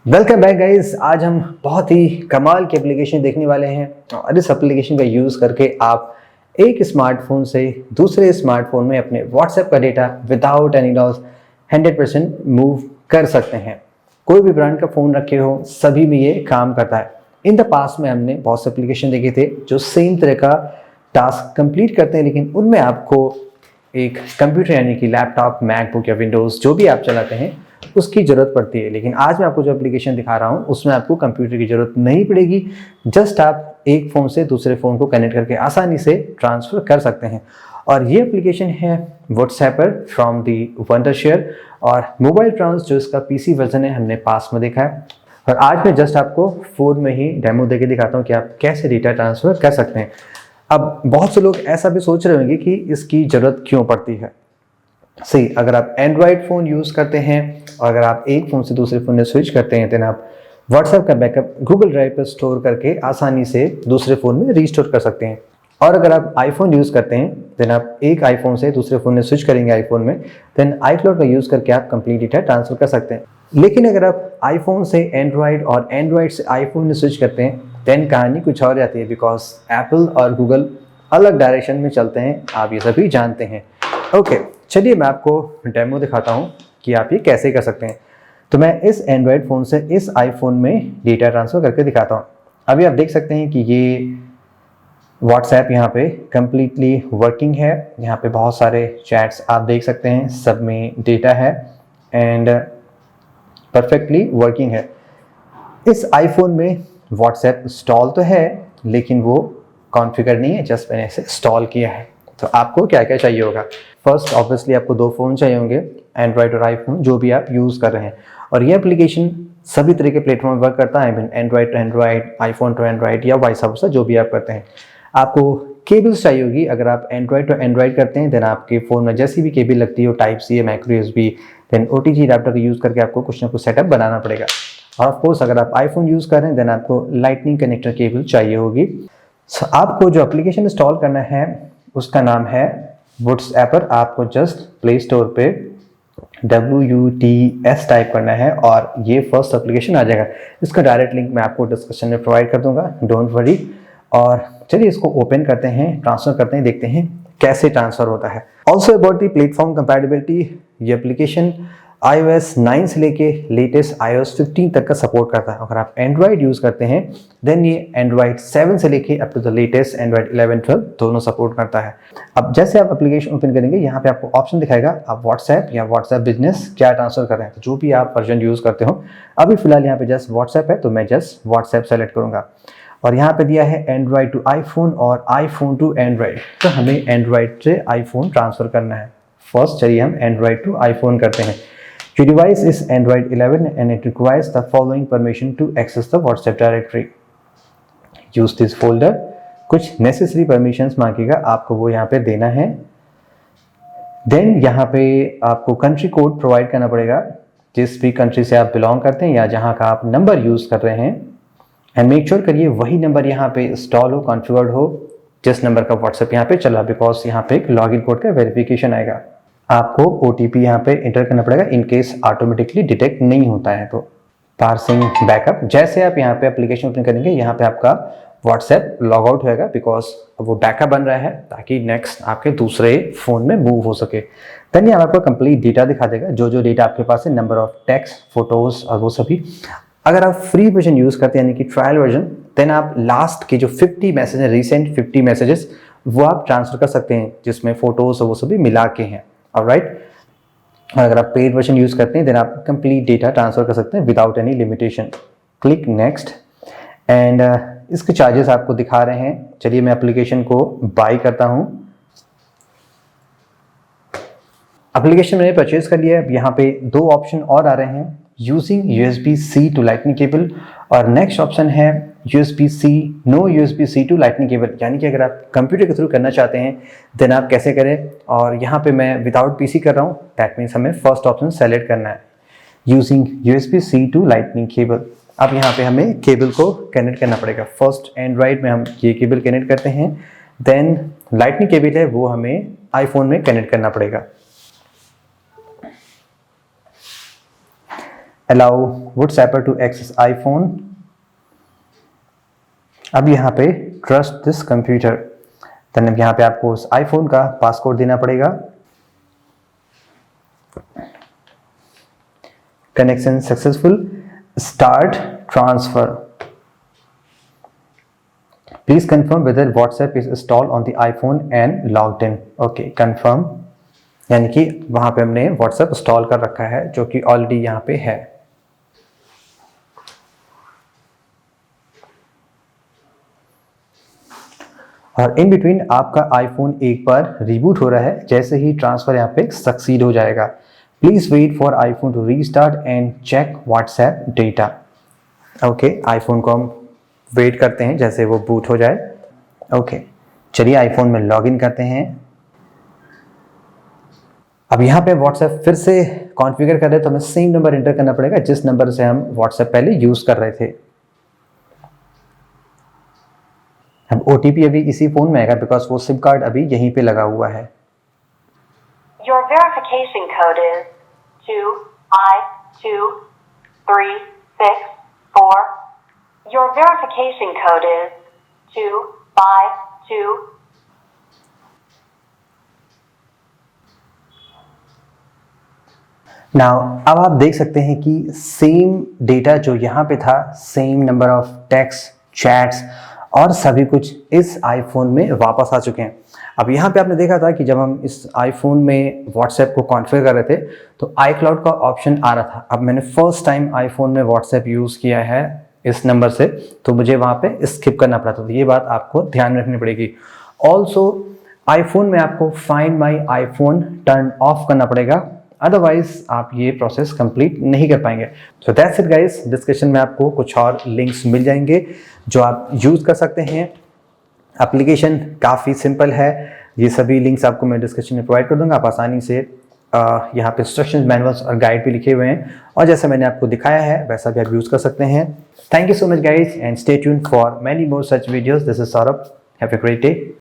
Welcome back guys. आज हम बहुत ही कमाल की एप्लीकेशन देखने वाले हैं और इस एप्लीकेशन का यूज़ करके आप एक स्मार्टफोन से दूसरे स्मार्टफोन में अपने व्हाट्सएप का data without any loss 100% move कर सकते हैं। कोई भी ब्रांड का फ़ोन रखे हो सभी में ये काम करता है। इन द पास्ट में हमने बहुत से एप्लीकेशन देखे थे जो सेम तरह का टास्क कंप्लीट करते हैं, लेकिन उनमें आपको एक कंप्यूटर यानी कि लैपटॉप, मैकबुक या विंडोज़ जो भी आप चलाते हैं उसकी ज़रूरत पड़ती है। लेकिन आज मैं आपको जो एप्लीकेशन दिखा रहा हूँ उसमें आपको कंप्यूटर की ज़रूरत नहीं पड़ेगी। जस्ट आप एक फ़ोन से दूसरे फ़ोन को कनेक्ट करके आसानी से ट्रांसफ़र कर सकते हैं। और ये एप्लीकेशन है व्हाट्सएपर फ्रॉम दी वंडरशेयर और मोबाइल ट्रांस जो इसका पीसी वर्जन है हमने पास में देखा है। और आज मैं जस्ट आपको फ़ोन में ही डेमो देके दिखाता हूँ कि आप कैसे डेटा ट्रांसफ़र कर सकते हैं। अब बहुत से लोग ऐसा भी सोच रहे होंगे कि इसकी ज़रूरत क्यों पड़ती है। सही, अगर आप एंड्रॉयड फ़ोन यूज़ करते हैं और अगर आप एक फ़ोन से दूसरे फ़ोन में स्विच करते हैं, देन आप व्हाट्सएप का बैकअप गूगल ड्राइव पर स्टोर करके आसानी से दूसरे फ़ोन में रीस्टोर कर सकते हैं। और अगर आप आईफोन यूज़ करते हैं, देन आप एक आईफोन से दूसरे फ़ोन में स्विच करेंगे आईफोन में, देन iCloud का यूज़ करके आप कंप्लीट डेटा ट्रांसफ़र कर सकते हैं। लेकिन अगर आप आईफोन से एंड्रॉयड और एंड्रॉयड से आईफोन में स्विच करते हैं, देन कहानी कुछ और जाती है, बिकॉज एप्पल और गूगल अलग डायरेक्शन में चलते हैं, आप ये सभी जानते हैं। ओके, चलिए मैं आपको डेमो दिखाता हूँ कि आप ये कैसे कर सकते हैं। तो मैं इस एंड्रॉयड फ़ोन से इस आईफोन में डेटा ट्रांसफ़र करके दिखाता हूँ। अभी आप देख सकते हैं कि ये व्हाट्सएप यहाँ पे कम्प्लीटली वर्किंग है। यहाँ पे बहुत सारे चैट्स आप देख सकते हैं, सब में डेटा है एंड परफेक्टली वर्किंग है। इस आईफोन में व्हाट्सएप इंस्टॉल तो है लेकिन वो कॉन्फ़िगर नहीं है, जस्ट मैंने इसे इंस्टॉल किया है। तो आपको क्या क्या चाहिए होगा। फर्स्ट ऑब्वियसली आपको दो फ़ोन चाहिए होंगे, एंड्रॉयड और आईफोन जो भी आप यूज़ कर रहे हैं। और ये एप्लीकेशन सभी तरह के प्लेटफॉर्म वर्क करता है, Android to Android, iPhone to Android या वाइस वर्सा जो भी आप करते हैं। आपको केबल्स चाहिए होगी। अगर आप एंड्रॉयड टू एंड्रॉयड करते हैं, देन आपके फ़ोन में जैसी भी केबल लगती है टाइप सी या micro USB, then OTG adapter का यूज़ करके आपको कुछ ना कुछ सेटअप बनाना पड़ेगा। और ऑफ कोर्स अगर आप आईफोन यूज़ कर रहे हैं, देन आपको लाइटनिंग कनेक्टर केबल चाहिए होगी। आपको जो एप्लीकेशन इंस्टॉल करना है उसका नाम है व्हाट्सएपर। आपको जस्ट प्ले स्टोर पे WUTS टाइप करना है और ये फर्स्ट एप्लीकेशन आ जाएगा। इसका डायरेक्ट लिंक मैं आपको डिस्क्रिप्शन में प्रोवाइड कर दूंगा, डोंट वरी। और चलिए इसको ओपन करते हैं, ट्रांसफ़र करते हैं, देखते हैं कैसे ट्रांसफ़र होता है। Also about the platform compatibility, ये एप्लीकेशन iOS 9 से लेके लेटेस्ट iOS 15 तक का सपोर्ट करता है। अगर आप एंड्रॉयड यूज़ करते हैं, देन ये एंड्रॉयड 7 से लेके up to the latest Android 11, 12 दोनों सपोर्ट करता है। अब जैसे आप एप्लीकेशन ओपन करेंगे, यहाँ पे आपको ऑप्शन दिखाएगा आप व्हाट्सएप या व्हाट्सएप बिजनेस क्या ट्रांसफर कर रहे हैं। तो जो भी आप वर्जन यूज़ करते हो, अभी फिलहाल यहाँ पे जस्ट व्हाट्सएप है तो मैं जस्ट व्हाट्सएप सेलेक्ट करूँगा। और यहाँ पे दिया है एंड्रॉयड टू आईफोन और आईफोन टू एंड्रॉयड, तो हमें एंड्रॉयड से आईफोन ट्रांसफ़र करना है। फर्स्ट चलिए हम एंड्रॉयड टू आईफोन करते हैं। Your device is Android 11 and it requires the following permission to access the WhatsApp directory. Use this folder. कुछ necessary permissions मांगेगा, आपको वो यहाँ पे देना है। Then यहाँ पे आपको country code provide करना पड़ेगा, जिस भी country से आप belong करते हैं या जहाँ का आप नंबर यूज़ कर रहे हैं। And make sure करिए वही नंबर यहाँ पे install हो, configured हो, जिस नंबर का WhatsApp यहाँ पे चला, बिकॉज यहाँ पे एक लॉगिन कोड का वेरिफिकेशन आएगा। आपको OTP यहाँ पे इंटर करना पड़ेगा इन केस ऑटोमेटिकली डिटेक्ट नहीं होता है। तो पार्सिंग बैकअप, जैसे आप यहाँ पे एप्लीकेशन ओपन करेंगे, यहाँ पे आपका व्हाट्सएप लॉग आउट होएगा, बिकॉज वो बैकअप बन रहा है ताकि नेक्स्ट आपके दूसरे फ़ोन में मूव हो सके। देन यहाँ आपको कंप्लीट डेटा दिखा देगा, जो जो डेटा आपके पास है, नंबर ऑफ टेक्स्ट, फोटोज़ और वो सभी। अगर आप फ्री वर्जन यूज़ करते हैं यानी कि ट्रायल वर्जन, देन आप लास्ट के जो 50 मैसेज हैं, रिसेंट 50 मैसेजेस, वो आप ट्रांसफ़र कर सकते हैं, जिसमें फ़ोटोज़ और वो सभी मिला के हैं। ऑलराइट। और अगर आप पेड वर्जन यूज़ करते हैं, देन आप कंप्लीट डेटा ट्रांसफ़र कर सकते हैं without any limitation. Click next and इसके चार्जेस आपको दिखा रहे हैं। चलिए मैं एप्लीकेशन को बाय करता हूँ। एप्लीकेशन मैंने परचेज कर लिया है। अब यहाँ पे दो ऑप्शन और आ रहे हैं, using USB-C to lightning cable और नेक्स्ट ऑप्शन है USB-C no USB-C to lightning cable, यानी कि अगर आप कंप्यूटर के थ्रू करना चाहते हैं देन आप कैसे करें। और यहाँ पे मैं विदाउट PC कर रहा हूँ, दैट मीन्स हमें फर्स्ट ऑप्शन सेलेक्ट करना है, using USB-C to lightning cable. अब यहाँ पे हमें केबल को कनेक्ट करना पड़ेगा। फर्स्ट एंड्रॉयड में हम ये केबल कनेक्ट करते हैं, देन लाइटनिंग केबल है वो हमें आईफोन में कनेक्ट करना पड़ेगा। Allow WhatsApp to access iPhone. अब यहाँ पे ट्रस्ट दिस कंप्यूटर, देन यहाँ पे आपको उस आईफोन का पासकोड देना पड़ेगा। Connection successful, start transfer. Please confirm weather WhatsApp is installed on the iPhone and logged in. Okay, confirm, यानी कि वहां पे हमने व्हाट्सएप इंस्टॉल कर रखा है, जो कि ऑलरेडी यहाँ पे है। और इन बिटवीन आपका आईफोन एक बार रिबूट हो रहा है, जैसे ही ट्रांसफर यहाँ पे सक्सीड हो जाएगा। Please wait for iPhone to restart and check WhatsApp data. Okay, iPhone को हम वेट करते हैं जैसे वो बूट हो जाए। ओके, चलिए आईफोन में लॉगिन करते हैं। अब यहाँ पे व्हाट्सएप फिर से कॉन्फ़िगर कर रहे हैं, तो हमें सेम नंबर एंटर करना पड़ेगा जिस नंबर से हम व्हाट्सएप पहले यूज कर रहे थे। अब OTP अभी इसी फोन में आएगा बिकॉज वो सिम कार्ड अभी यहीं पे लगा हुआ है। Your verification code is 2523664. Your verification code is 252. Now अब आप देख सकते हैं कि सेम डेटा जो यहाँ पे था, same number of text, chats और सभी कुछ इस आईफोन में वापस आ चुके हैं। अब यहाँ पे आपने देखा था कि जब हम इस आईफोन में व्हाट्सएप को कॉन्फ़िगर कर रहे थे तो iCloud का ऑप्शन आ रहा था। अब मैंने फर्स्ट टाइम आईफोन में व्हाट्सएप यूज़ किया है इस नंबर से, तो मुझे वहाँ पे स्किप करना पड़ा था, तो ये बात आपको ध्यान में रखनी पड़ेगी। ऑल्सो आईफोन में आपको find my iPhone turn off करना पड़ेगा, अदरवाइज आप ये प्रोसेस कंप्लीट नहीं कर पाएंगे। So that's it guys, description में आपको कुछ और लिंक्स मिल जाएंगे जो आप यूज़ कर सकते हैं। एप्लीकेशन काफ़ी सिंपल है, ये सभी लिंक्स आपको मैं डिस्क्रिप्शन में प्रोवाइड कर दूंगा। आप आसानी से यहाँ पे इंस्ट्रक्शंस, मैनुअल्स और गाइड भी लिखे हुए हैं, और जैसे मैंने आपको दिखाया है वैसा भी आप यूज़ कर सकते हैं। Thank you so much guys and stay tuned for many more such videos. This is Saurabh, have a great day.